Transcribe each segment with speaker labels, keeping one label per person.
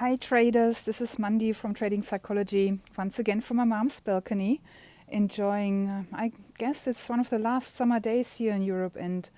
Speaker 1: Hi traders, this is Mandy from Trading Psychology, once again from my mom's balcony, enjoying, I guess it's one of the last summer days here in Europe, and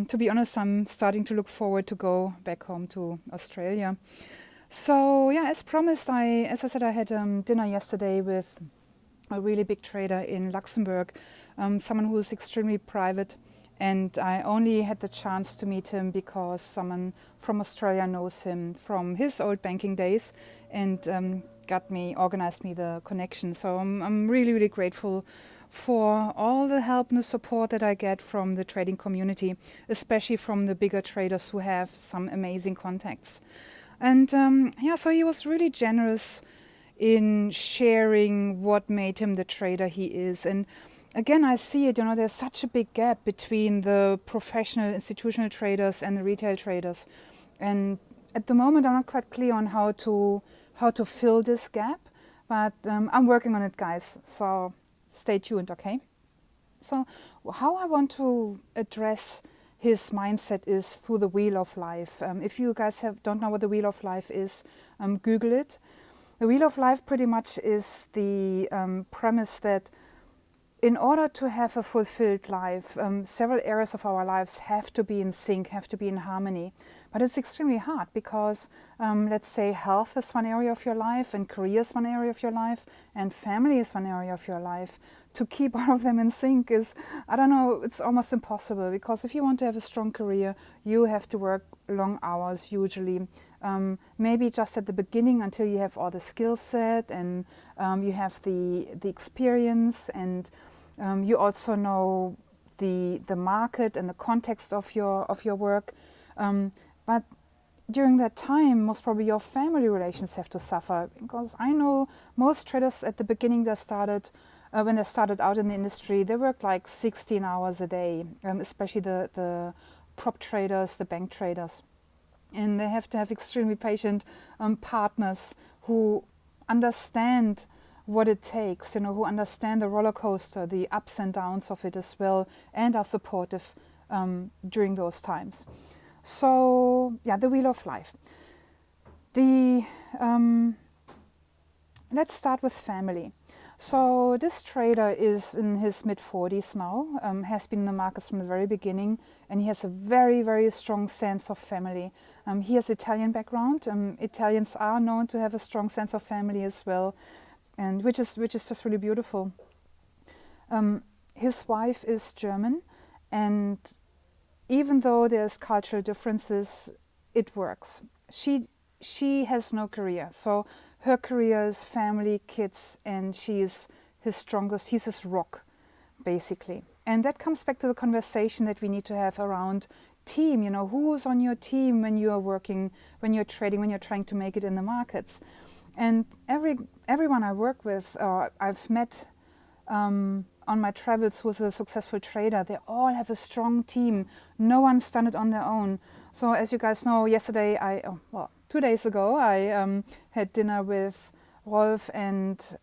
Speaker 1: to be honest, I'm starting to look forward to go back home to Australia. So yeah, as promised, as I said, I had dinner yesterday with a really big trader in Luxembourg, someone who's extremely private. And I only had the chance to meet him because someone from Australia knows him from his old banking days and organized me the connection. So I'm really, really grateful for all the help and the support that I get from the trading community, especially from the bigger traders who have some amazing contacts. And so he was really generous in sharing what made him the trader he is. And again, I see it, there's such a big gap between the professional institutional traders and the retail traders. And at the moment, I'm not quite clear on how to fill this gap, but I'm working on it, guys. So stay tuned, okay? So how I want to address his mindset is through the Wheel of Life. If you guys don't know what the Wheel of Life is, Google it. The Wheel of Life pretty much is the premise that in order to have a fulfilled life, several areas of our lives have to be in sync, have to be in harmony. But it's extremely hard because, let's say, health is one area of your life, and career is one area of your life, and family is one area of your life. To keep all of them in sync is, it's almost impossible, because if you want to have a strong career, you have to work long hours usually. Maybe just at the beginning until you have all the skill set and you have the experience, and you also know the market and the context of your work. But during that time, most probably your family relations have to suffer, because I know most traders at the beginning when they started out in the industry, they worked like 16 hours a day, especially the prop traders, the bank traders. And they have to have extremely patient partners who understand what it takes, who understand the roller coaster, the ups and downs of it as well, and are supportive during those times. So, the Wheel of Life. Let's start with family. So this trader is in his mid-40s now, has been in the markets from the very beginning, and he has a very, very strong sense of family. He has Italian background. Italians are known to have a strong sense of family as well, and which is just really beautiful. His wife is German, and even though there's cultural differences, it works. She has no career, so her career is family, kids, and he's his rock, basically. And that comes back to the conversation that we need to have around team. Who's on your team when you are working, when you're trading, when you're trying to make it in the markets. And everyone I work with, or I've met on my travels who's a successful trader, they all have a strong team. No one's done it on their own. So as you guys know, yesterday 2 days ago, I had dinner with Rolf and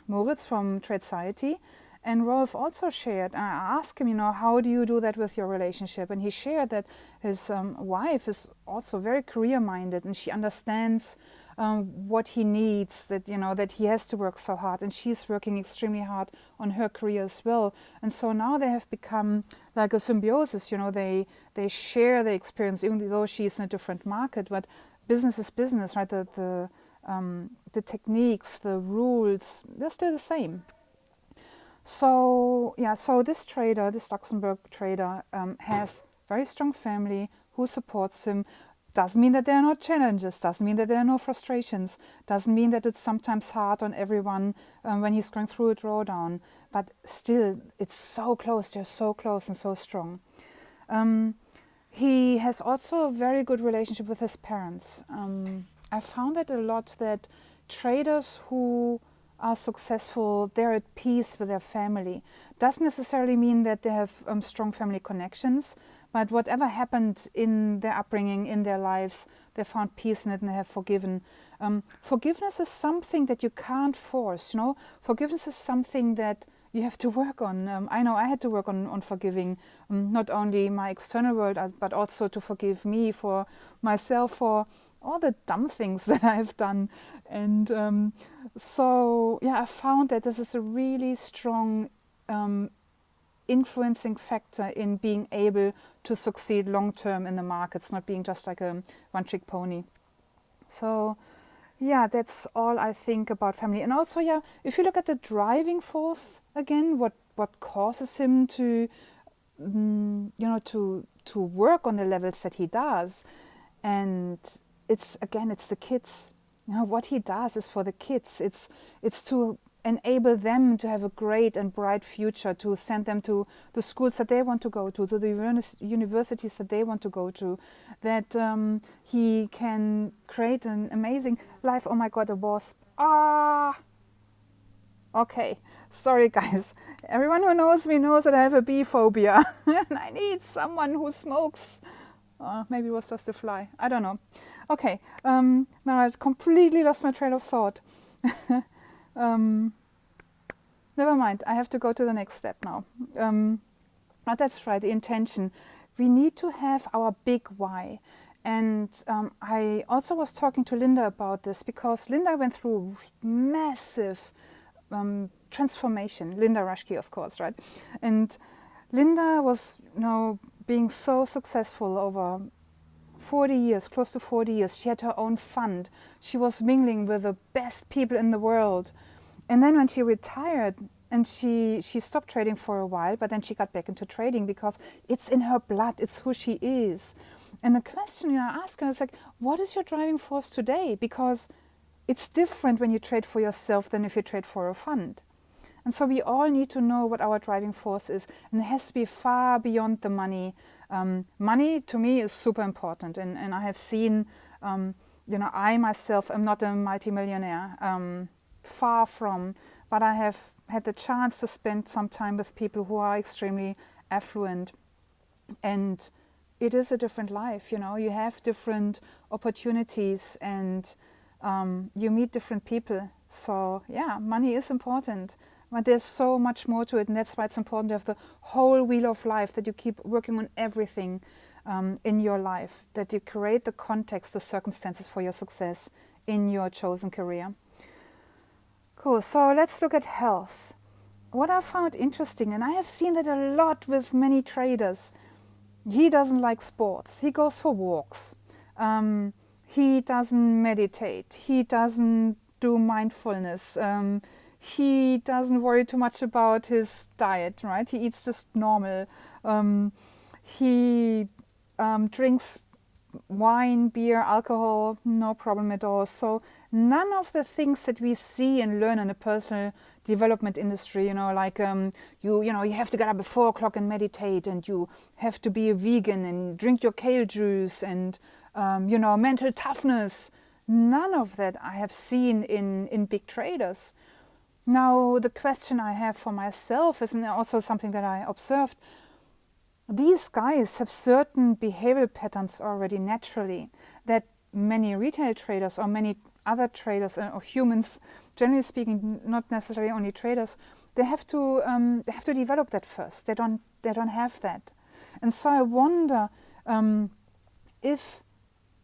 Speaker 1: Moritz from Trade Society. And Rolf also shared, and I asked him, how do you do that with your relationship? And he shared that his wife is also very career-minded, and she understands what he needs, that he has to work so hard, and she's working extremely hard on her career as well. And so now they have become like a symbiosis. They share their experience, even though she's in a different market. But business is business, right? The techniques, the rules, they're still the same. So this Luxembourg trader has very strong family who supports him. Doesn't mean that there are no challenges, doesn't mean that there are no frustrations, doesn't mean that it's sometimes hard on everyone when he's going through a drawdown, but still it's so close, they're so close and so strong. He has also a very good relationship with his parents. I found it a lot that traders who are successful, they're at peace with their family. Doesn't necessarily mean that they have strong family connections, but whatever happened in their upbringing, in their lives, they found peace in it and they have forgiven. Forgiveness is something that you can't force, Forgiveness is something that you have to work on. I know I had to work on forgiving not only my external world, but also to forgive me for myself for all the dumb things that I've done. And so, yeah, I found that this is a really strong influencing factor in being able to succeed long term in the markets, not being just like a one-trick pony. So, yeah, that's all I think about family. And also, yeah, if you look at the driving force again, what causes him to, to work on the levels that he does, and it's the kids. What he does is for the kids. It's to enable them to have a great and bright future, to send them to the schools that they want to go to the universities that they want to go to, that he can create an amazing life. Oh my God, a wasp. Okay, sorry guys. Everyone who knows me knows that I have a bee phobia and I need someone who smokes. Maybe it was just a fly. I don't know. Okay, now I completely lost my train of thought. Never mind, I have to go to the next step now. But that's right, the intention. We need to have our big why. And I also was talking to Linda about this because Linda went through massive transformation. Linda Rushke, of course, right? And Linda was, being so successful over 40 years, close to 40 years. She had her own fund. She was mingling with the best people in the world. And then when she retired, and she stopped trading for a while, but then she got back into trading because it's in her blood, it's who she is. And the question I ask her is like, what is your driving force today? Because it's different when you trade for yourself than if you trade for a fund. And so we all need to know what our driving force is, and it has to be far beyond the money. Money to me is super important, and I have seen, I myself am not a multimillionaire, far from, but I have had the chance to spend some time with people who are extremely affluent, and it is a different life. You have different opportunities, and you meet different people. So yeah, money is important, but there's so much more to it, and that's why it's important to have the whole wheel of life, that you keep working on everything in your life, that you create the context, the circumstances for your success in your chosen career. Cool, so let's look at health. What I found interesting, and I have seen that a lot with many traders, he doesn't like sports. He goes for walks. He doesn't meditate. He doesn't do mindfulness. He doesn't worry too much about his diet, right? He eats just normal. He drinks wine, beer, alcohol, no problem at all. So none of the things that we see and learn in the personal development industry, like you have to get up at 4 o'clock and meditate, and you have to be a vegan and drink your kale juice, and mental toughness. None of that I have seen in big traders. Now, the question I have for myself is, and also something that I observed, these guys have certain behavioral patterns already naturally that many retail traders or many other traders or humans, generally speaking, not necessarily only traders, they have to develop that first. They don't have that, and so I wonder if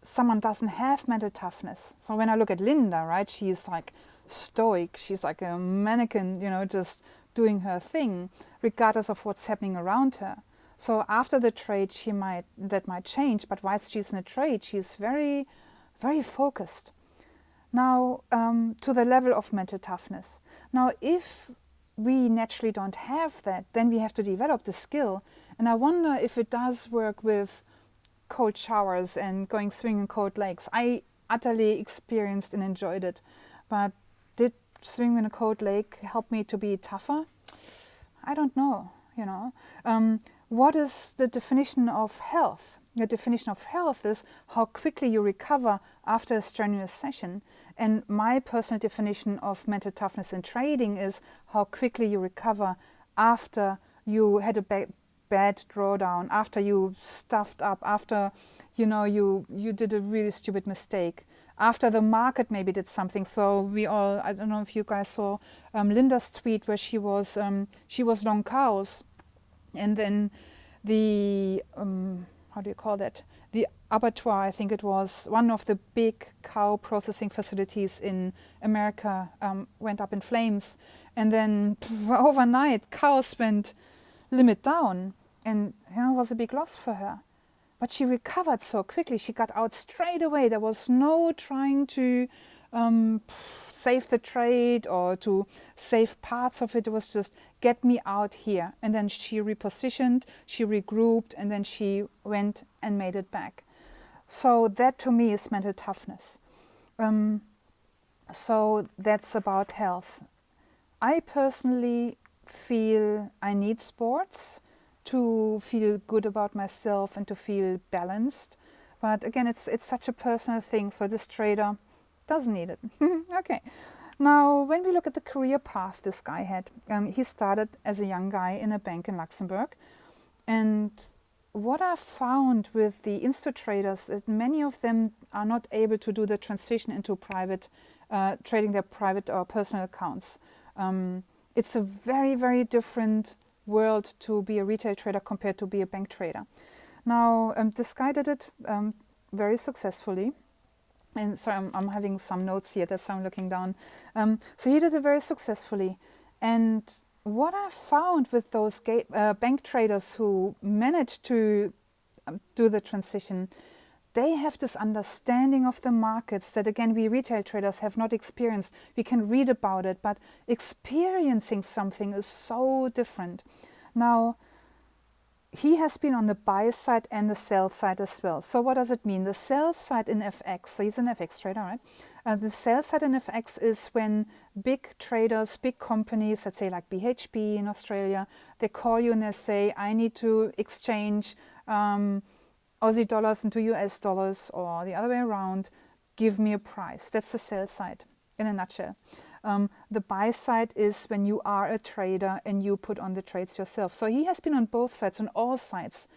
Speaker 1: someone doesn't have mental toughness. So when I look at Linda, right, she's like stoic. She's like a mannequin, just doing her thing, regardless of what's happening around her. So after the trade, that might change, but whilst she's in a trade, she's very, very focused. Now, to the level of mental toughness. Now, if we naturally don't have that, then we have to develop the skill. And I wonder if it does work with cold showers and going swimming in cold lakes. I utterly experienced and enjoyed it. But did swimming in a cold lake help me to be tougher? I don't know, What is the definition of health? The definition of health is how quickly you recover after a strenuous session. And my personal definition of mental toughness in trading is how quickly you recover after you had a bad drawdown, after you stuffed up, after you did a really stupid mistake, after the market maybe did something. So I don't know if you guys saw Linda's tweet where she was long cows, and then the how do you call that? the abattoir, I think it was, one of the big cow processing facilities in America went up in flames. And then overnight, cows went limit down. And it was a big loss for her. But she recovered so quickly. She got out straight away. There was no trying to save the trade or to save parts of it. It was just, get me out here. And then she repositioned, she regrouped, and then she went and made it back. So that to me is mental toughness. So that's about health. I personally feel I need sports to feel good about myself and to feel balanced. But again, it's such a personal thing. So this trader doesn't need it. Okay. Now, when we look at the career path this guy had, he started as a young guy in a bank in Luxembourg. And what I found with the Insta traders, that many of them are not able to do the transition into private, trading their private or personal accounts. It's a very, very different world to be a retail trader compared to be a bank trader. Now, this guy did it very successfully. And sorry, I'm having some notes here, that's why I'm looking down. So he did it very successfully. And what I found with those bank traders who managed to do the transition, they have this understanding of the markets that, again, we retail traders have not experienced. We can read about it, but experiencing something is so different. Now, he has been on the buy side and the sell side as well. So what does it mean? The sell side in FX, so he's an FX trader, right? The sell side in FX is when big traders, big companies, let's say like BHP in Australia, they call you and they say, I need to exchange Aussie dollars into US dollars, or the other way around, give me a price. That's the sell side in a nutshell. The buy side is when you are a trader and you put on the trades yourself. So he has been on both sides, on all sides.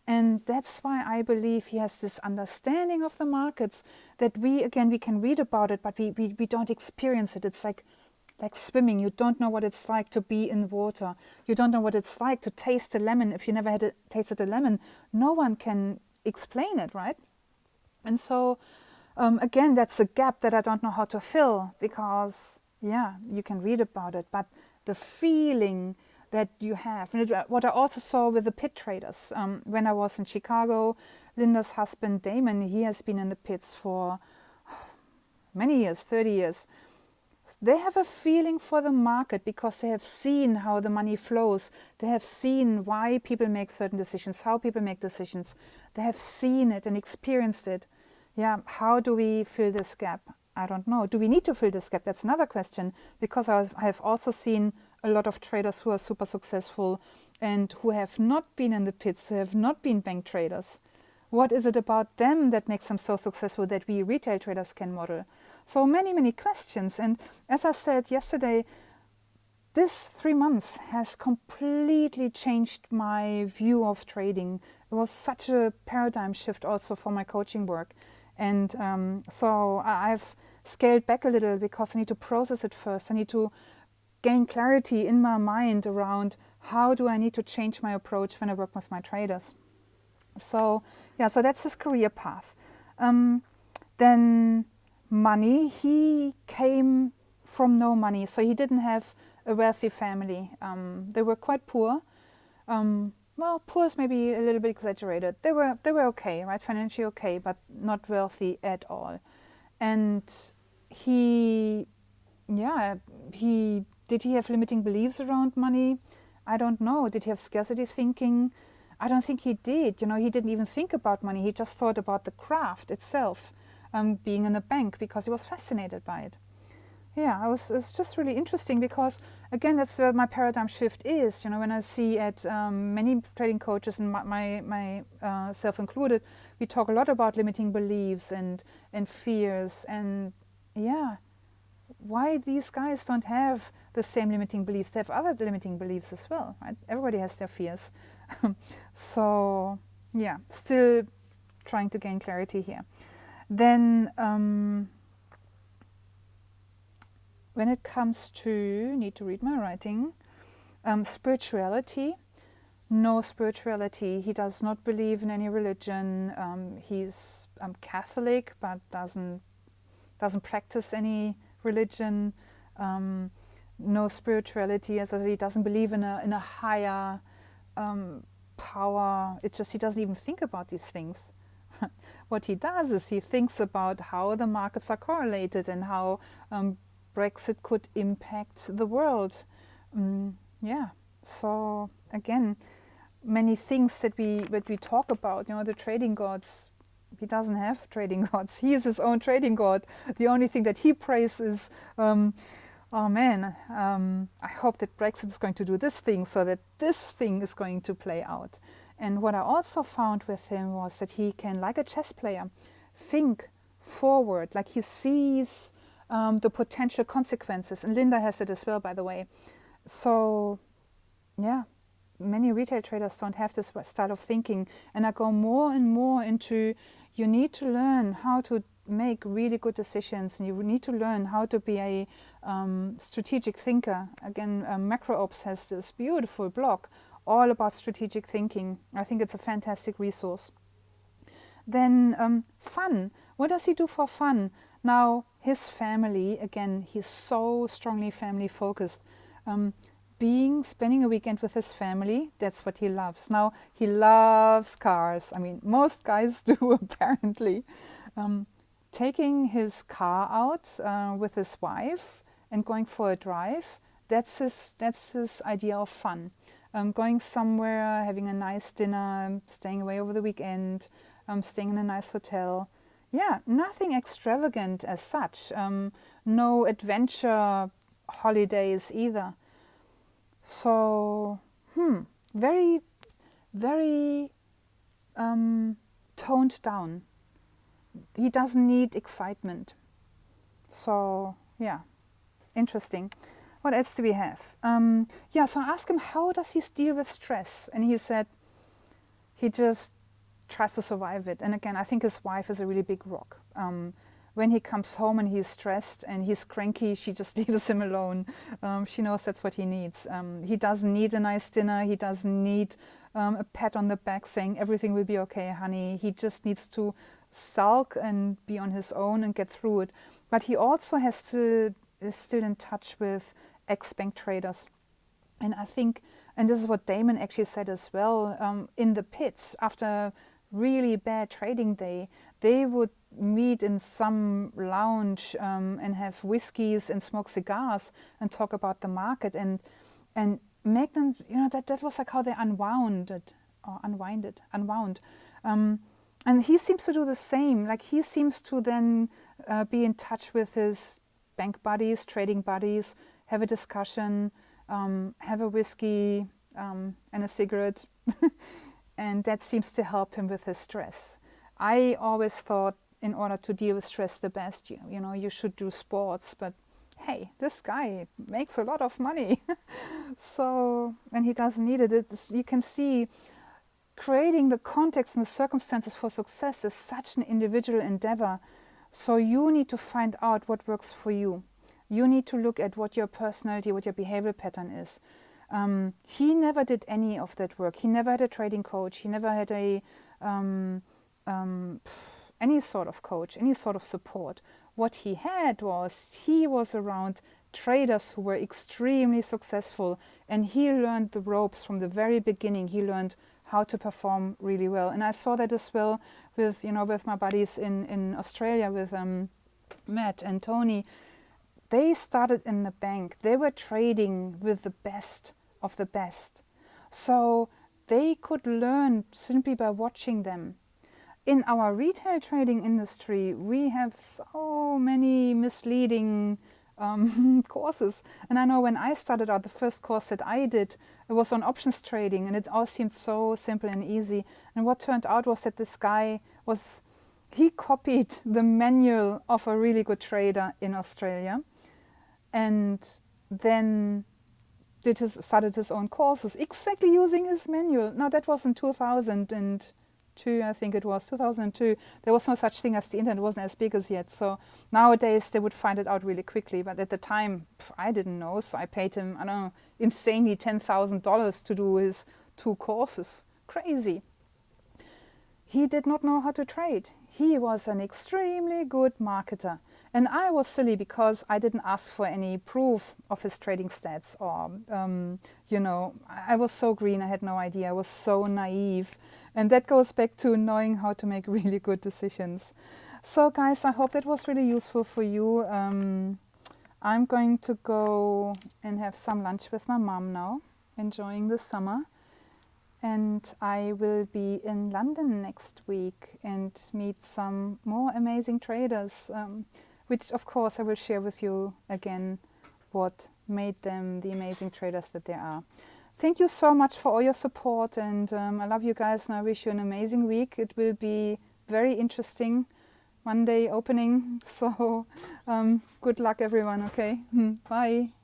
Speaker 1: And that's why I believe he has this understanding of the markets that we can read about it, but we don't experience it. It's like swimming. You don't know what it's like to be in water. You don't know what it's like to taste a lemon. If you never tasted a lemon, no one can explain it, right? And so, again, that's a gap that I don't know how to fill, because yeah, you can read about it, but the feeling that you have, and what I also saw with the pit traders, when I was in Chicago, Linda's husband Damon, he has been in the pits for many years, 30 years. They have a feeling for the market because they have seen how the money flows. They have seen why people make certain decisions, how people make decisions. They have seen it and experienced it. Yeah, how do we fill this gap? I don't know. Do we need to fill this gap? That's another question, because I have also seen a lot of traders who are super successful and who have not been in the pits, who have not been bank traders. What is it about them that makes them so successful that we retail traders can model? So many, many questions. And as I said yesterday, this 3 months has completely changed my view of trading. It was such a paradigm shift also for my coaching work. And so I've scaled back a little because I need to process it first. I need to gain clarity in my mind around how do I need to change my approach when I work with my traders. So yeah, so that's his career path. Then money, he came from no money. So he didn't have a wealthy family. They were quite poor. Well, poor is maybe a little bit exaggerated. They were okay, right? Financially okay, but not wealthy at all. And he did he have limiting beliefs around money? I don't know. Did he have scarcity thinking? I don't think he did. He didn't even think about money. He just thought about the craft itself, being in a bank, because he was fascinated by it. Yeah, it's just really interesting because, again, that's where my paradigm shift is. When I see at many trading coaches, and my self included, we talk a lot about limiting beliefs and fears. And yeah, why these guys don't have the same limiting beliefs? They have other limiting beliefs as well, right? Everybody has their fears. So yeah, still trying to gain clarity here. Then when it comes to, need to read my writing, spirituality, no spirituality. He does not believe in any religion. He's Catholic, but doesn't practice any religion. No spirituality, as I said, he doesn't believe in a higher power. It's just he doesn't even think about these things. What he does is he thinks about how the markets are correlated and how Brexit could impact the world. Yeah. So again, many things that we talk about, the trading gods. He doesn't have trading gods. He is his own trading god. The only thing that he prays is, oh man, I hope that Brexit is going to do this thing so that this thing is going to play out. And what I also found with him was that he can, like a chess player, think forward, like he sees the potential consequences. And Linda has it as well, by the way. So, yeah, many retail traders don't have this style of thinking. And I go more and more into, you need to learn how to make really good decisions, and you need to learn how to be a strategic thinker. Again, Macro Ops has this beautiful blog all about strategic thinking. I think it's a fantastic resource. Then fun. What does he do for fun? Now, his family, again, he's so strongly family focused. Spending a weekend with his family, that's what he loves. Now, he loves cars. I mean, most guys do, apparently. Taking his car out with his wife and going for a drive, that's his idea of fun. Going somewhere, having a nice dinner, staying away over the weekend, staying in a nice hotel. Yeah, nothing extravagant as such. No adventure holidays either. So, very, very toned down. He doesn't need excitement. So, yeah, interesting. What else do we have? So I asked him, how does he deal with stress? And he said he just tries to survive it. And again, I think his wife is a really big rock. When he comes home and he's stressed and he's cranky, she just leaves him alone. She knows that's what he needs. He doesn't need a nice dinner. He doesn't need a pat on the back saying everything will be okay, honey. He just needs to sulk and be on his own and get through it. But he also is still in touch with ex-bank traders. And I think, and this is what Damon actually said as well, in the pits, after really bad trading day, they would meet in some lounge and have whiskeys and smoke cigars and talk about the market and make them, that was like how they unwound. And he seems to do the same. Like he seems to then be in touch with his bank buddies, trading buddies, have a discussion, have a whiskey and a cigarette. And that seems to help him with his stress. I always thought in order to deal with stress the best, you should do sports. But hey, this guy makes a lot of money. So, and he doesn't need it. You can see creating the context and the circumstances for success is such an individual endeavor. So you need to find out what works for you. You need to look at what your personality, what your behavioral pattern is. He never did any of that work. He never had a trading coach. He never had any sort of coach, any sort of support. What he had he was around traders who were extremely successful, and he learned the ropes from the very beginning. He learned how to perform really well. And I saw that as well with my buddies in Australia, with Matt and Tony. They started in the bank. They were trading with the best of the best. So they could learn simply by watching them. In our retail trading industry, we have so many misleading courses. And I know when I started out, the first course that I did, it was on options trading, and it all seemed so simple and easy. And what turned out was that this guy he copied the manual of a really good trader in Australia, and then started his own courses exactly using his manual. Now that was in 2002, I think it was 2002. There was no such thing as the internet. It wasn't as big as yet. So nowadays they would find it out really quickly. But at the time, I didn't know. So I paid him, insanely $10,000 to do his 2 courses. Crazy. He did not know how to trade. He was an extremely good marketer. And I was silly because I didn't ask for any proof of his trading stats or, you know, I was so green, I had no idea. I was so naive. And that goes back to knowing how to make really good decisions. So guys, I hope that was really useful for you. I'm going to go and have some lunch with my mom now, enjoying the summer. And I will be in London next week and meet some more amazing traders, which of course I will share with you again what made them the amazing traders that they are. Thank you so much for all your support, and I love you guys, and I wish you an amazing week. It will be very interesting. Monday opening, so good luck everyone, okay? Bye.